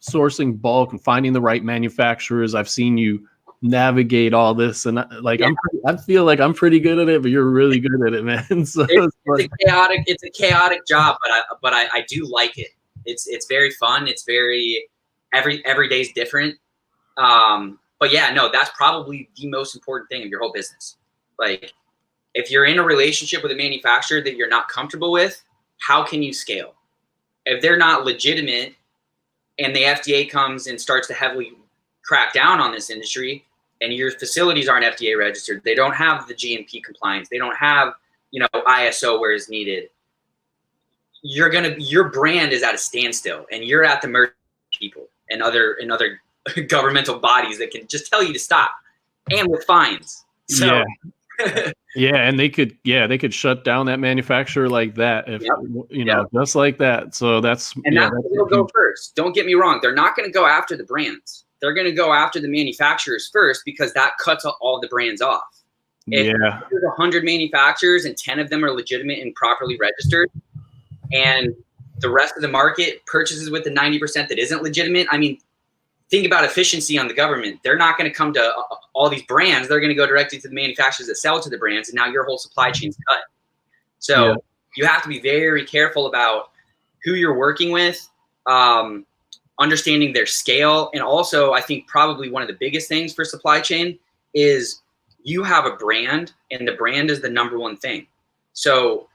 sourcing bulk and finding the right manufacturers. I've seen you navigate all this, and I feel like I'm pretty good at it, but you're really good at it, man. So it's a chaotic job, but I do like it. It's very fun. It's very every day's different. But yeah, no, that's probably the most important thing of your whole business. Like, if you're in a relationship with a manufacturer that you're not comfortable with, how can you scale? If they're not legitimate and the FDA comes and starts to heavily crack down on this industry, and your facilities aren't FDA registered, they don't have the GMP compliance, they don't have, ISO where it's needed, your brand is at a standstill, and you're at the mercy of people and other governmental bodies that can just tell you to stop, and with fines. So yeah, and they could shut down that manufacturer like that if just like that. So that's they'll go first. Don't get me wrong, they're not going to go after the brands. They're going to go after the manufacturers first, because that cuts all the brands off. If there's 100 manufacturers and 10 of them are legitimate and properly registered, and the rest of the market purchases with the 90% that isn't legitimate, I mean, think about efficiency on the government. They're not going to come to all these brands. They're going to go directly to the manufacturers that sell to the brands, and now your whole supply chain's cut. So you have to be very careful about who you're working with, understanding their scale. And also, I think probably one of the biggest things for supply chain is you have a brand, and the brand is the number one thing. So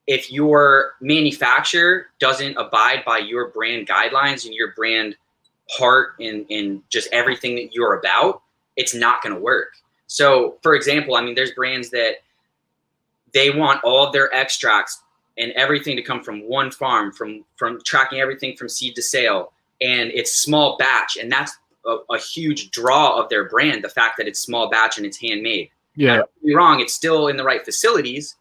if your manufacturer doesn't abide by your brand guidelines and your brand heart in just everything that you're about, it's not going to work. So for example, I mean, there's brands that they want all of their extracts and everything to come from one farm, from tracking everything from seed to sale, and it's small batch, and that's a huge draw of their brand, the fact that it's small batch and it's handmade. Now, don't get me wrong, it's still in the right facilities,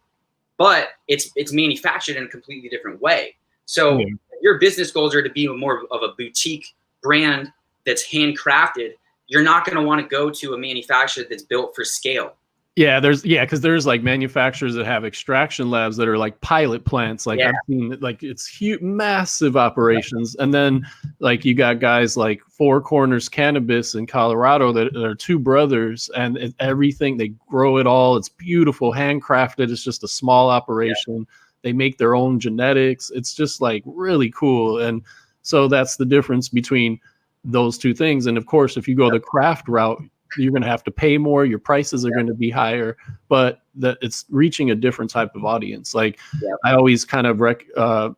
but it's manufactured in a completely different way. So your business goals are to be more of a boutique brand that's handcrafted. You're not going to want to go to a manufacturer that's built for scale. Because there's like manufacturers that have extraction labs that are like pilot plants. Like I've seen, like, it's huge, massive operations. And then like you got guys like Four Corners Cannabis in Colorado that are two brothers, and everything, they grow it all. It's beautiful, handcrafted. It's just a small operation. They make their own genetics. It's just like really cool. And so that's the difference between those two things. And of course, if you go the craft route, you're going to have to pay more. Your prices are going to be higher, but it's reaching a different type of audience. Like I always kind of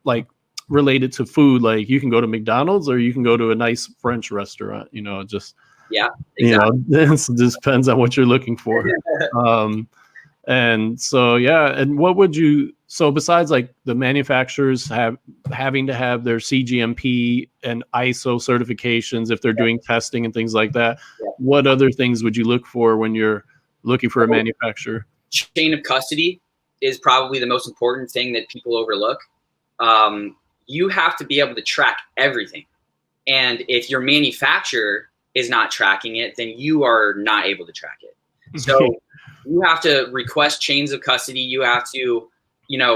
like related to food. Like you can go to McDonald's or you can go to a nice French restaurant, just, it just depends on what you're looking for. And so, and what would you, so besides like the manufacturers having to have their CGMP and ISO certifications, if they're doing testing and things like that, what other things would you look for when you're looking for a manufacturer? Chain of custody is probably the most important thing that people overlook. You have to be able to track everything. And if your manufacturer is not tracking it, then you are not able to track it. So you have to request chains of custody. You have to,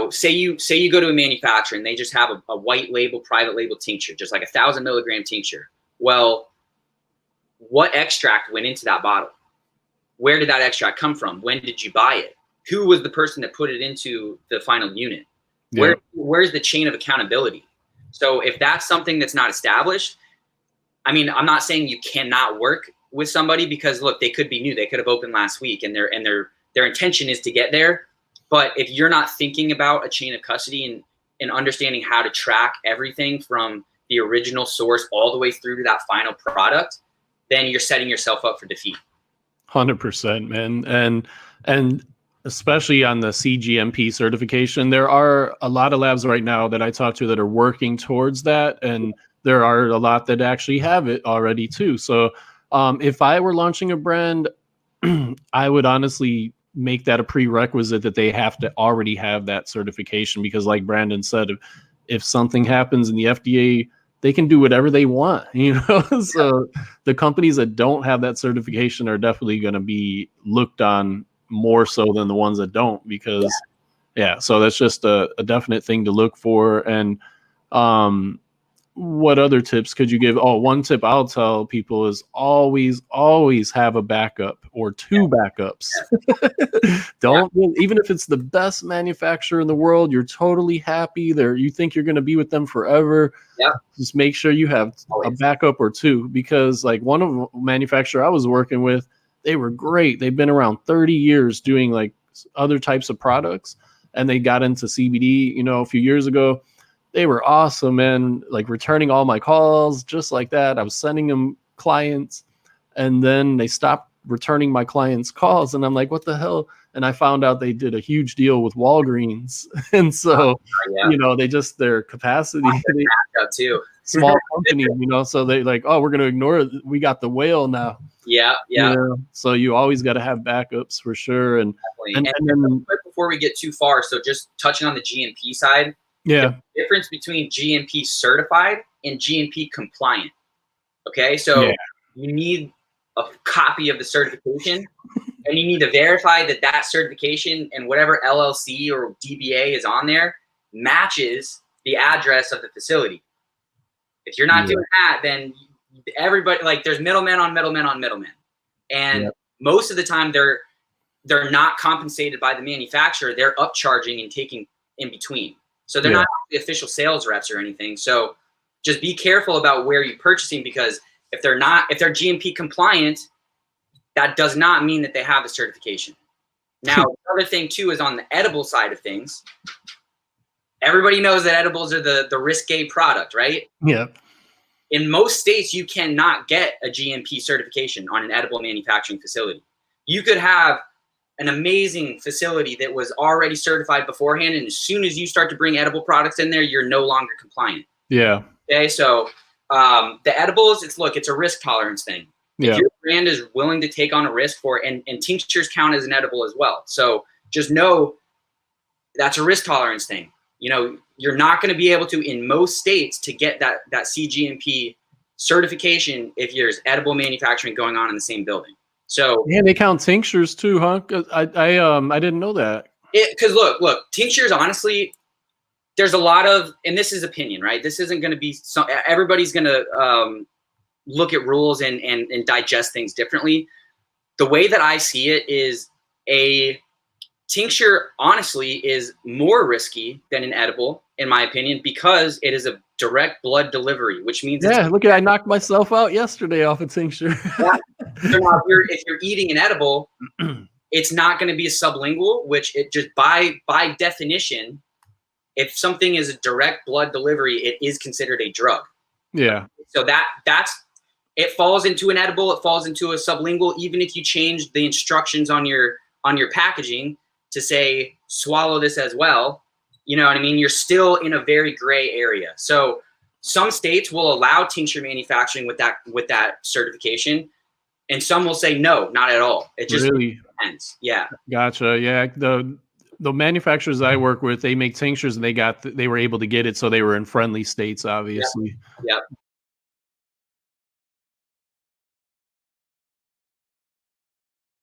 say you go to a manufacturer and they just have a white label, private label tincture, just like 1,000 milligram tincture. Well, what extract went into that bottle? Where did that extract come from? When did you buy it? Who was the person that put it into the final unit? Where's the chain of accountability? So if that's something that's not established, I mean, I'm not saying you cannot work with somebody, because look, they could be new. They could have opened last week, and their intention is to get there. But if you're not thinking about a chain of custody and understanding how to track everything from the original source all the way through to that final product, then you're setting yourself up for defeat. 100%, man. And especially on the CGMP certification, there are a lot of labs right now that I talk to that are working towards that. And there are a lot that actually have it already too. So if I were launching a brand, I would honestly make that a prerequisite that they have to already have that certification, because like Brandon said, if something happens in the FDA, they can do whatever they want, So the companies that don't have that certification are definitely going to be looked on more so than the ones that don't, because so that's just a definite thing to look for. And what other tips could you give? Oh, one tip I'll tell people is always have a backup or two backups. Don't, even if it's the best manufacturer in the world, you're totally happy there. You think you're going to be with them forever. Yeah. Just make sure you have a backup or two, because like one of the manufacturer I was working with, they were great. They've been around 30 years doing like other types of products, and they got into CBD, you know, a few years ago. They were awesome, man. Like returning all my calls, just like that. I was sending them clients, and then they stopped returning my clients' calls. And I'm like, what the hell? And I found out they did a huge deal with Walgreens. And so, you know, they just, their capacity, too. Small company, you know, so they like, oh, we're going to ignore it. We got the whale now. Yeah. So you always got to have backups for sure. And then before we get too far, so just touching on the GMP side. Yeah. The difference between GMP certified and GMP compliant. Okay. So you need a copy of the certification, and you need to verify that that certification and whatever LLC or DBA is on there matches the address of the facility. If you're not doing that, then everybody, like, there's middlemen on middlemen on middlemen. And most of the time they're not compensated by the manufacturer. They're upcharging and taking in between. So they're not the official sales reps or anything. So just be careful about where you're purchasing, because if they're GMP compliant, that does not mean that they have the certification. Now, the other thing too is on the edible side of things. Everybody knows that edibles are the risque product, right? Yeah. In most states, you cannot get a GMP certification on an edible manufacturing facility. You could have an amazing facility that was already certified beforehand, and as soon as you start to bring edible products in there, you're no longer compliant. Yeah. Okay, so the edibles, it's a risk tolerance thing. If your brand is willing to take on a risk for it, and tinctures count as an edible as well. So just know that's a risk tolerance thing. You know, you're not going to be able to, in most states, to get that CGMP certification if there's edible manufacturing going on in the same building. So they count tinctures too, huh? I didn't know that. Because look, tinctures, honestly, there's a lot of, and this is opinion, right? This isn't going to be everybody's going to look at rules and digest things differently. The way that I see it is, a tincture, honestly, is more risky than an edible, in my opinion, because it is a direct blood delivery, which means look at, I knocked myself out yesterday off a tincture. So now if you're eating an edible, it's not going to be a sublingual, which it just by definition, if something is a direct blood delivery, it is considered a drug. Yeah. So that's it falls into an edible, it falls into a sublingual, even if you change the instructions on your packaging to say swallow this as well. You know what I mean? You're still in a very gray area. So some states will allow tincture manufacturing with that certification, and some will say no, not at all. It just really depends. Yeah. Gotcha. Yeah. The manufacturers I work with, they make tinctures, and they were able to get it, so they were in friendly states, obviously. Yeah.